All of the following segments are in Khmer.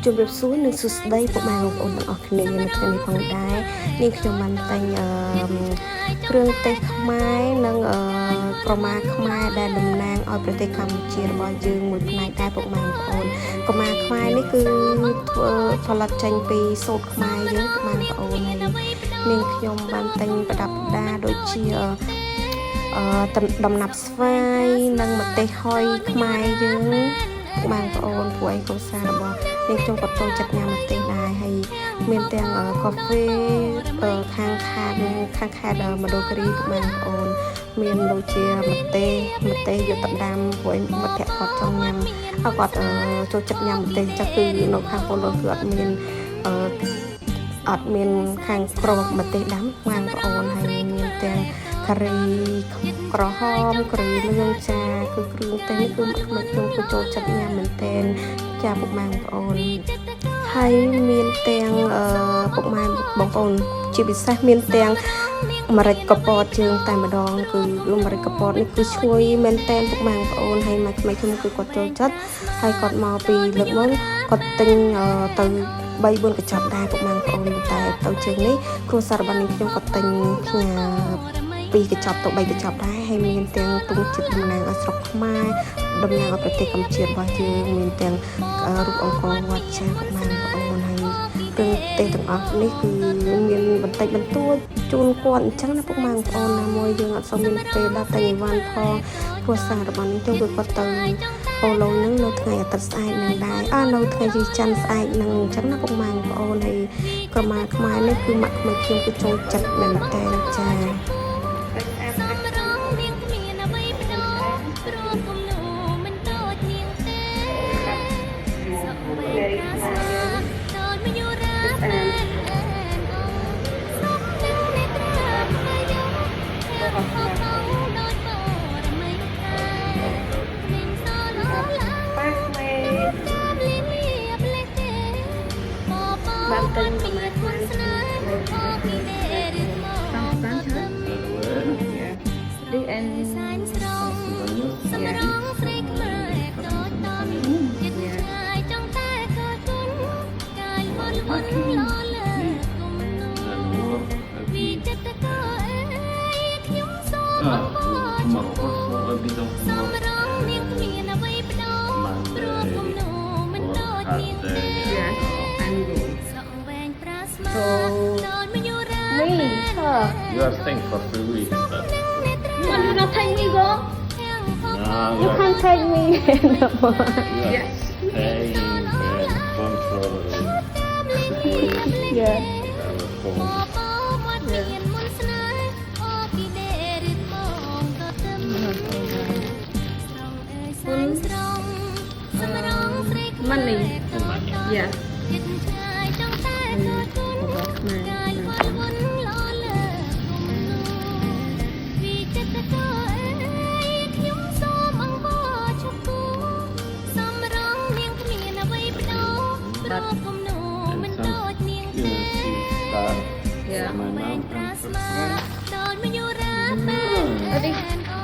ជំរាបសួរនិងសួស្តីពុកម៉ែបងប្អូនទាំងអស់គ្នានៅថ្ងៃនេះផងដែរនាងខ្ញុំបានតែងគ្រឿងទេសខ្មែរនិងក្រមាខ្មែរដែលតំណាងឲ្យប្រទេសកម្ពុជារបស់យើងមួយផ្នែកដែរពុកម៉ែបងប្អូនក្រមាខ្មែរនេះគឺធ្វើផលិតចេញពីសូត្រខ្មែរយើងពុកម៉ែបងប្អូនហើយនាងខ្ញុំបានតែងប្រដាប់ប្រដាដូចជាដំណាប់ស្វាយនិងម្ទេសហុយខ្មែរយើងបងប្អូនព្រោះឯកសាររបស់នាងខ្ញុំក៏ចូលចិត្តញ៉ាំម្ទេសដែរហើយមានទាំងកាហ្វេខាងខេត្តមណ្ឌលគិរីបងប្អូនមានដូចជាម្ទេសយកទៅដាំព្រោះមិត្តភក្តិគាត់ចង់ញ៉ាំគាត់ចូលចិត្តញ៉ាំម្ទេសចឹងគឺនៅខាងពលរដ្ឋគឺអត់មានខាងក្របម្ទេសដាំបងប្អូនហើយមានទាំងការីក្រហមការីលឿងចាគឺគ្រឿងទេសនេះគឺមកខ្ញុំក៏ចូលចិត្តញ៉ាំមែនទែនចាពុកម៉ែបងប្អូនហើយមានទាំងពុកម៉ែបងប្អូនជាពិសេសមានទាំងម្រេចកពតជើងតែម្ដងគឺម្រេចកពតនេះគឺឈ្ងុយមែនទែនពុកម៉ែបងប្អូនហើយមកថ្មីខ្ញុំគឺគាត់ចូលចិត្តហើយគាត់មកពីលើកមុនគាត់ទិញទៅ3-4កញ្ចប់ដែរពុកម៉ែបងប្អូនតែទៅជើងនេះគ្រួសាររបស់នាងខ្ញុំគាត់ទិញផ្ញើ2កញ្ចប់ទៅ3កញ្ចប់ដែរហើយមានទាំងទង់ជាតិតំណាងឲ្យស្រុកខ្មែរតំណាងឲ្យប្រទេសកម្ពុជារបស់យើងមានទាំងរូបអង្គរវត្តចាពុកម៉ែបងប្អូនហើយគ្រឿងទេសទាំងអស់នេះគឺមានបន្តិចបន្តួចជូនគាត់អញ្ចឹងណាពុកម៉ែបងប្អូនណាមួយយើងអត់សូវមានពេលដល់តែអីវ៉ាន់ផងគ្រួសាររបស់នាងខ្ញុំគឺគាត់ទៅអូឡូហ្នឹងនៅថ្ងៃអាទិត្យស្អែកនឹងដែរនៅថ្ងៃច័ន្ទស្អែកនឹងអញ្ចឹងណាពុកម៉ែបងប្អូនហើយក្រមាខ្មែរនេះគឺម៉ាក់ខ្មែរខ្ញុំគឺចូលចិត្តមែនតើចាបានតែងកម្រិតបានស្នាThis and You are staying for 3 weeks. But you not take me, go? No, You can't take me. Yes. Staying control situation. Yeah. Money. Yeah.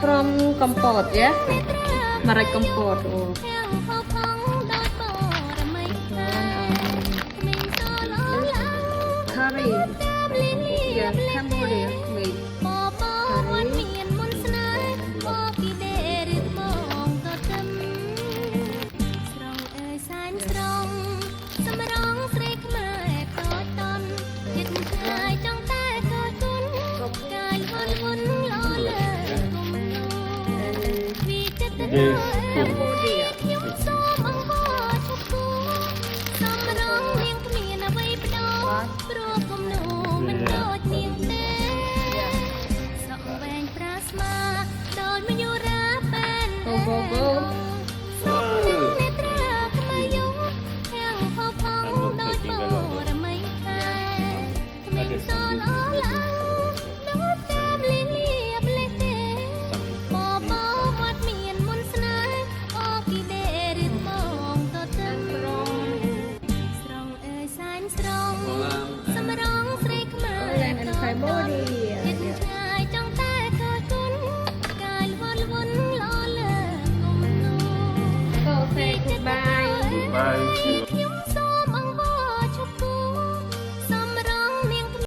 From Comport, yeah? Marai Comport. Oh. Curry. Yeah, Cambodia. Wait. Yes. Cambodia.